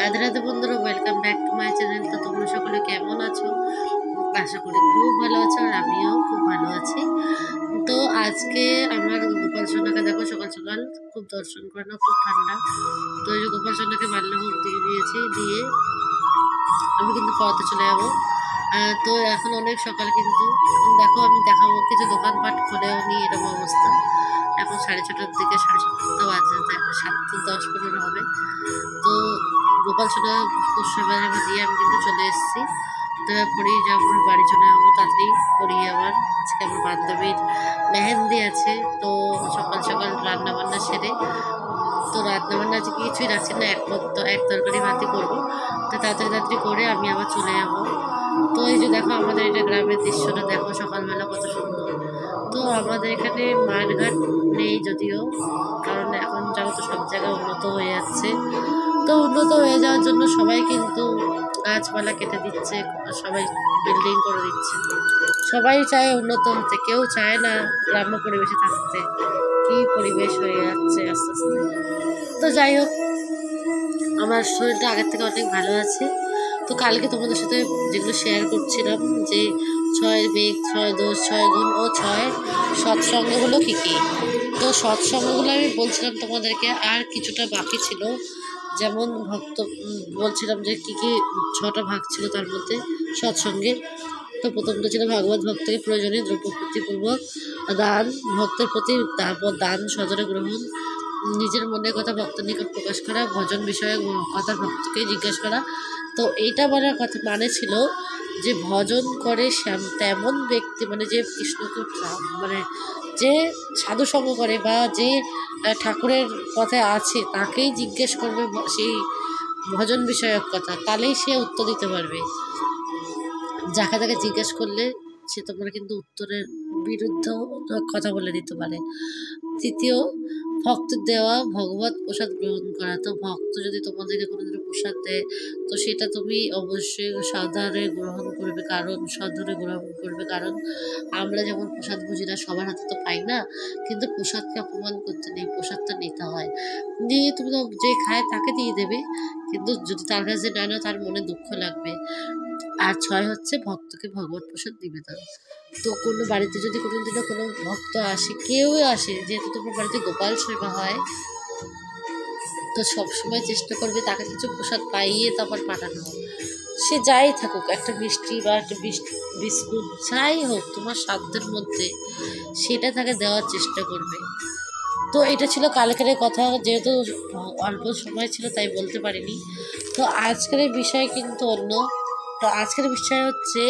রাধে রাধে বন্ধুরা, welcome back to my channel. তো তোমরা সকলে কেমন আছো? আশা করি খুব ভালো আছো, আর আমিও খুব ভালো আছি। তো আজকে আমার গোপাল সোনাকে দেখো, সকাল সকাল খুব দর্শন করানো, খুব ঠান্ডা। তো এই যে গোপাল সোনাকে বাল্যভোগ দিয়ে দিয়েছি, দিয়ে আমি কিন্তু পড়াতে চলে যাবো। তো এখন অনেক সকাল, কিন্তু এখন দেখো আমি দেখাবো কিছু দোকানপাট খুলেও নি, এরকম অবস্থা। এখন 6:30টার দিকে, 7:30 বাজে, 7:10-15 হবে। তো গোপাল সোনা সেবা দিয়ে আমি কিন্তু চলে এসেছি। তো পরেই যাবো, বাড়ি চলে যাবো তাড়াতাড়ি। পড়িয়ে আবার আজকে আমার বান্ধবীর মেহেন্দি আছে। তো সকাল সকাল রান্না বান্না সেরে, তো রান্না বান্না আজকে কিছুই রাখছি না, এক তরকারি ভাতই করবো। তো তাড়াতাড়ি তাড়াতাড়ি করে আমি আবার চলে যাবো। তো এই যে দেখো আমাদের এটা গ্রামের দৃশ্যটা দেখো, সকালবেলা কত সুন্দর। তো আমাদের এখানে মাঠঘাট নেই যদিও, কারণ এখন যাবো তো সব জায়গায় উন্নত হয়ে যাচ্ছে। তো উন্নত হয়ে যাওয়ার জন্য সবাই কিন্তু গাছপালা কেটে দিচ্ছে, সবাই বিল্ডিং করে দিচ্ছে। সবাই চায় উন্নত হতে, কেউ চায় না গ্রাম্য পরিবেশে থাকতে। কি পরিবেশ হয়ে যাচ্ছে আস্তে আস্তে। তো যাই হোক, আমার শরীরটা আগের থেকে অনেক ভালো আছে। তো কালকে তোমাদের সাথে যেগুলো শেয়ার করছিলাম, যে 6 মেঘ, 6 দোষ, 6 গুণ ও 6 সৎসঙ্গগুলো কী কী। তো সৎসঙ্গগুলো আমি বলছিলাম তোমাদেরকে, আর কিছুটা বাকি ছিল। যেমন বলছিলাম যে কী কী 6টা ভাগ ছিল তার মধ্যে সৎসঙ্গে। তো প্রথমটা ছিল ভাগবত ভক্তকে প্রয়োজনীয় দ্রব্যপ্রীতিপূর্বক দান, ভক্তের প্রতি তারপর দান সজরে গ্রহণ, নিজের মনের কথা ভক্তের নিকট প্রকাশ করা, ভজন বিষয়ে কথা ভক্তকে জিজ্ঞেস করা। তো এইটা বলার কথা মানে ছিল যে ভজন করে তেমন ব্যক্তি, মানে যে কৃষ্ণকে মানে যে সাধুসঙ্গ করে বা যে ঠাকুরের পথে আছে, তাকেই জিজ্ঞেস করবে সেই ভজন বিষয়ক কথা, তাহলেই সে উত্তর দিতে পারবে। যাকে তাকে জিজ্ঞেস করলে সে তোমার কিন্তু উত্তরের বিরুদ্ধেও কথা বলে দিতে পারে। তৃতীয়, ভক্তের দেওয়া ভগবত প্রসাদ গ্রহণ করা। তো ভক্ত যদি তোমাদেরকে কোনোদিনও প্রসাদ দেয়, তো সেটা তুমি অবশ্যই সাদরে গ্রহণ করবে, কারণ আমরা যেমন প্রসাদ বুঝি না, সবার হাতে তো পাই না। কিন্তু প্রসাদকে অপমান করতে নেই, প্রসাদটা নিতে হয়। নিয়ে তুমি তো যে খায় তাকে দিয়ে দেবে, কিন্তু যদি তার কাছে না নাও, তার মনে দুঃখ লাগবে। আর 6 হচ্ছে ভক্তকে ভগবত প্রসাদ নিবেদন। তো কোনো বাড়িতে যদি কোনোদিনও কোনো ভক্ত আসে, কেউই আসে, যেহেতু তোমার বাড়িতে গোপাল সেবা হয়, তো সবসময় চেষ্টা করবে তাকে কিছু প্রসাদ পাইয়ে তারপর পাঠানো। সে যাই থাকুক, একটা মিষ্টি বা একটা বিস্কুট যাই হোক, তোমার সাধ্যের মধ্যে সেটা তাকে দেওয়ার চেষ্টা করবে। তো এটা ছিল কালকের কথা, যেহেতু অল্প সময় ছিল তাই বলতে পারিনি। তো আজকের বিষয় কিন্তু অন্য। তো আজকের বিষয় হচ্ছে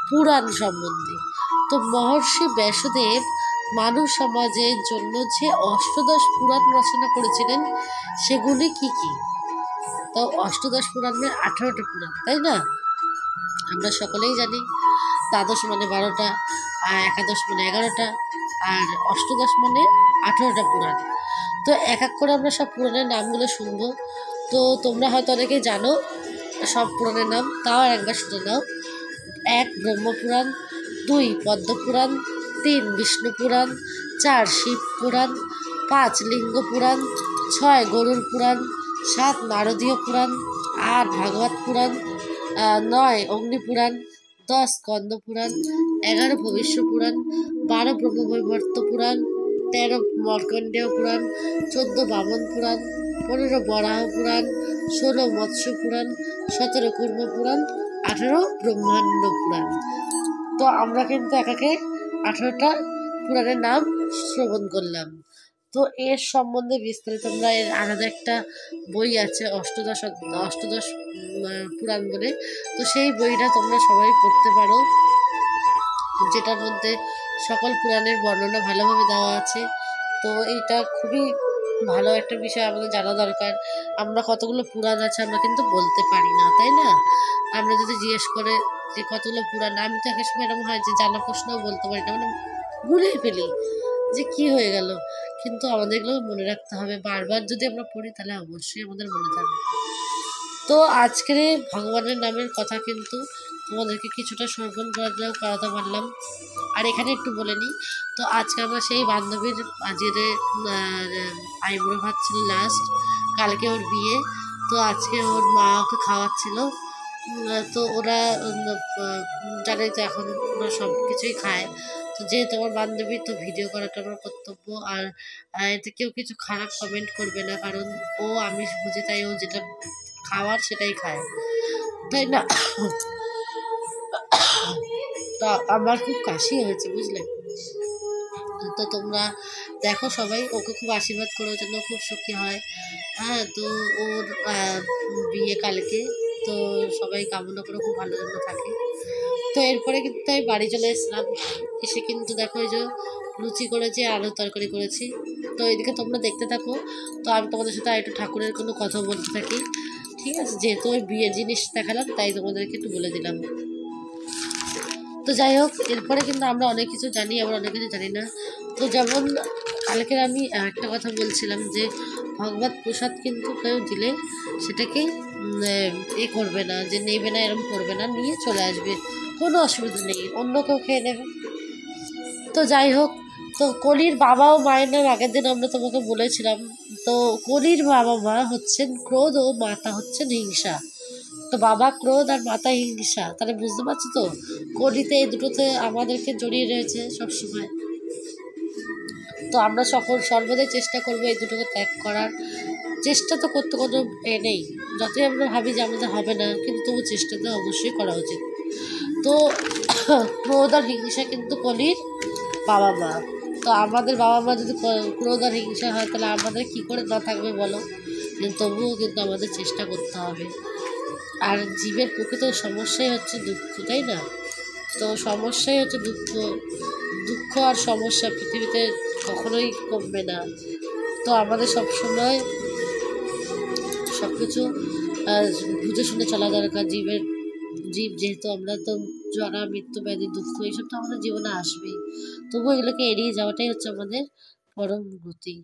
পুরাণ সম্বন্ধে। তো মহর্ষি ব্যাসদেব মানব সমাজের জন্য যে অষ্টাদশ পুরাণ রচনা করেছিলেন, সেগুলি কি কি? তো অষ্টাদশ পুরাণ মানে 18টা পুরাণ, তাই না? আমরা সকলেই জানি দ্বাদশ মানে 12টা, আর একাদশ মানে 11টা, আর অষ্টাদশ মানে 18টা পুরাণ। তো এক এক করে আমরা সব পুরাণের নামগুলো শুনবো। তো তোমরা হয়তো অনেকেই জানো সব পুরাণের নাম, তাও একবার শুনে নাও। 1 ব্রহ্মপুরাণ, 2 পদ্মপুরাণ, 3 বিষ্ণু পুরাণ, 4 শিব পুরাণ, 5 লিঙ্গ পুরাণ, 6 গরুড় পুরাণ, 7 নারদীয় পুরাণ, 8 ভাগবত পুরাণ, 9 অগ্নি পুরাণ, 10 স্কন্দ পুরাণ, 11 ভবিষ্য পুরাণ, 12 ব্রহ্মবৈবর্ত পুরাণ, 13 মার্কণ্ডেয় পুরাণ, 14 বামন পুরাণ, 15 বরাহ পুরাণ, 16 মৎস্য পুরাণ, 17 কুর্ম পুরাণ, 18 ব্রহ্মাণ্ড পুরাণ। তো আমরা কিন্তু একাকে 18টা পুরাণের নাম শ্রবণ করলাম। তো এর সম্বন্ধে বিস্তারিত আমরা, এর আলাদা একটা বই আছে অষ্টদশ পুরাণ বলে। তো সেই বইটা তোমরা সবাই পড়তে পারো, যেটার মধ্যে সকল পুরাণের বর্ণনা ভালোভাবে দেওয়া আছে। তো এইটা খুবই ভালো একটা বিষয়, আমাদের জানা দরকার। আমরা কতগুলো পুরাণ আছে আমরা কিন্তু বলতে পারি না, তাই না? আমরা যদি জিজ্ঞেস করে যে কতগুলো পুরাণ, আমি তো একটা সময় এরকম হয় যে জানা প্রশ্নও বলতে পারি না, মানে গুলিয়ে ফেলি যে কি হয়ে গেল। কিন্তু আমাদের এগুলো মনে রাখতে হবে, বারবার যদি আমরা পড়ি তাহলে অবশ্যই আমাদের মনে থাকবে। তো আজকের এই ভগবানের নামের কথা কিন্তু তোমাদেরকে কিছুটা শ্রবণ করাতে পারলাম। আর এখানে একটু বলে নিই, তো আজকে আমরা সেই বান্ধবীর আজের আইবুড়ো ভাত ছিল লাস্ট, কালকে ওর বিয়ে। তো তো আজকে ওর মা ওকে খাওয়াচ্ছিল। তো ওরা জানে যে এখন ওরা সব কিছুই খায়। তো যেহেতু আমার বান্ধবী, তো ভিডিও করাটা আমার কর্তব্য। আর এতে কেউ কিছু খারাপ কমেন্ট করবে না, কারণ ও আমিষ বুঝে, তাই ও যেটা খাওয়ার সেটাই খায়, তাই না? তো আমার খুব কাশি হয়েছে, বুঝলে? তো তোমরা দেখো সবাই, ওকে খুব আশীর্বাদ করো যেন খুব সুখী হয়। হ্যাঁ, তো ওর বিয়ে কালকে, তো সবাই কামনা করে খুব ভালো জন্য থাকে। তো এরপরে কিন্তু আমি বাড়ি চলে এসেছিলাম। এসে কিন্তু দেখো এই যে লুচি করেছি, আলুর তরকারি করেছি। তো এদিকে তোমরা দেখতে থাকো। তো আমি তোমাদের সাথে একটু ঠাকুরের কোনো কথা বলতে থাকি, ঠিক আছে? যেহেতু ওই বিয়ের জিনিস দেখালাম, তাই তোমাদেরকে একটু বলে দিলাম। তো যাই হোক, এরপরে কিন্তু আমরা অনেক কিছু জানি, আবার অনেক কিছু জানি না। তো যেমন কালকের আমি একটা কথা বলছিলাম যে ভগবত প্রসাদ কিন্তু কেউ দিলে সেটাকে করবে না, যে নেবে না, এরকম করবে না, নিয়ে চলে আসবে, কোনো অসুবিধা নেই, অন্য কেউ খেয়ে নেবে। তো যাই হোক, তো কলির বাবা ও মায়ের নাম আগের দিন আমরা তোমাকে বলেছিলাম। তো কলির বাবা মা হচ্ছেন ক্রোধ ও মাতা হচ্ছেন হিংসা। তো বাবা ক্রোধ আর মাতা হিংসা, তাহলে বুঝতে পারছো তো কলিতে এই দুটোতে আমাদেরকে জড়িয়ে রয়েছে সবসময়। তো আমরা সর্বদাই চেষ্টা করবো এই দুটোকে ত্যাগ করার। চেষ্টা তো করতে কোনো নেই, যতই আমরা ভাবি যে আমাদের হবে না, কিন্তু তবু চেষ্টাটা অবশ্যই করা উচিত। তো ক্রোধ আর হিংসা কিন্তু কলির বাবা মা। তো আমাদের বাবা মা যদি ক্রোধ আর হিংসা হয়, তাহলে আমাদের কী করে না থাকবে বলো? কিন্তু তবুও কিন্তু আমাদের চেষ্টা করতে হবে। আর জীবের প্রকৃত সমস্যাই হচ্ছে দুঃখ, তাই না? তো সমস্যাই হচ্ছে দুঃখ। দুঃখ আর সমস্যা পৃথিবীতে কখনোই কমবে না। তো আমাদের সবসময় সব কিছু বুঝে শুনে চলা দরকার। জীব যেহেতু, আমরা তো জরা, মৃত্যু, ব্যাধি, দুঃখ এইসব তো আমাদের জীবনে আসবেই। তবুও এগুলোকে এড়িয়ে যাওয়াটাই হচ্ছে আমাদের পরম গতি।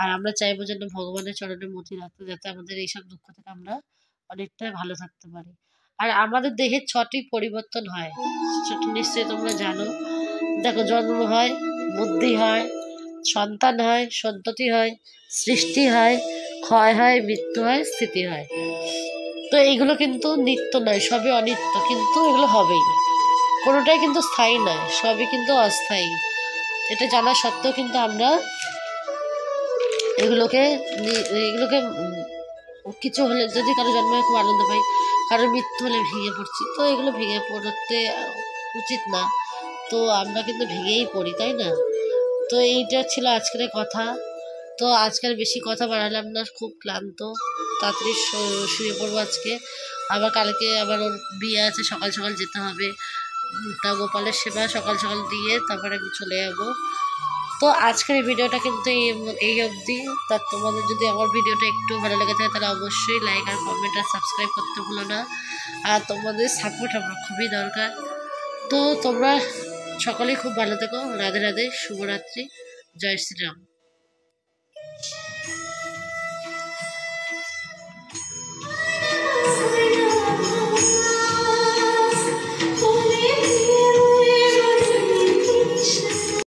আর আমরা চাইবো যেন ভগবানের চরণে মতি রাখতে, যাতে আমাদের এইসব দুঃখ থেকে আমরা অনেকটাই ভালো থাকতে পারি। আর আমাদের দেহের 6টি পরিবর্তন হয়, সেটা নিশ্চয়ই তোমরা জানো। দেখো, জন্ম হয়, বুদ্ধি হয়, সন্তান হয়, সন্ততি হয়, সৃষ্টি হয়, ক্ষয় হয়, মৃত্যু হয়, স্থিতি হয়। তো এইগুলো কিন্তু নিত্য নয়, সবই অনিত্য, কিন্তু এগুলো হবেই। কোনোটাই কিন্তু স্থায়ী নয়, সবই কিন্তু অস্থায়ী। এটা জানা সত্ত্বেও কিন্তু আমরা এগুলোকে এগুলোকে কিছু হলে, যদি কারো জন্ম হয় খুব আনন্দ পাই, কারোর মৃত্যু হলে ভেঙে পড়ছি, তো এগুলো ভেঙে পড়তে উচিত না। তো আমরা কিন্তু ভেঙেই পড়ি, তাই না? তো এইটা ছিল আজকের কথা। তো আজকের বেশি কথা বাড়ালাম না, খুব ক্লান্ত, তাড়াতাড়ি শুয়ে পড়বো আজকে। আবার কালকে আবার ওর বিয়ে আছে, সকাল সকাল যেতে হবে। তা গোপালের সেবা সকাল সকাল দিয়ে তারপরে আমি চলে যাবো। তো আজকের এই ভিডিওটা কিন্তু এই অবধি। তা তোমাদের যদি আমার ভিডিওটা একটু ভালো লেগে থাকে, তাহলে অবশ্যই লাইক আর কমেন্ট আর সাবস্ক্রাইব করতে ভুলো না। আর তোমাদের সাপোর্ট আমার খুবই দরকার। তো তোমরা সকলেই খুব ভালো থেকো। রাধে রাধে, শুভরাত্রি, জয় শ্রীরাম।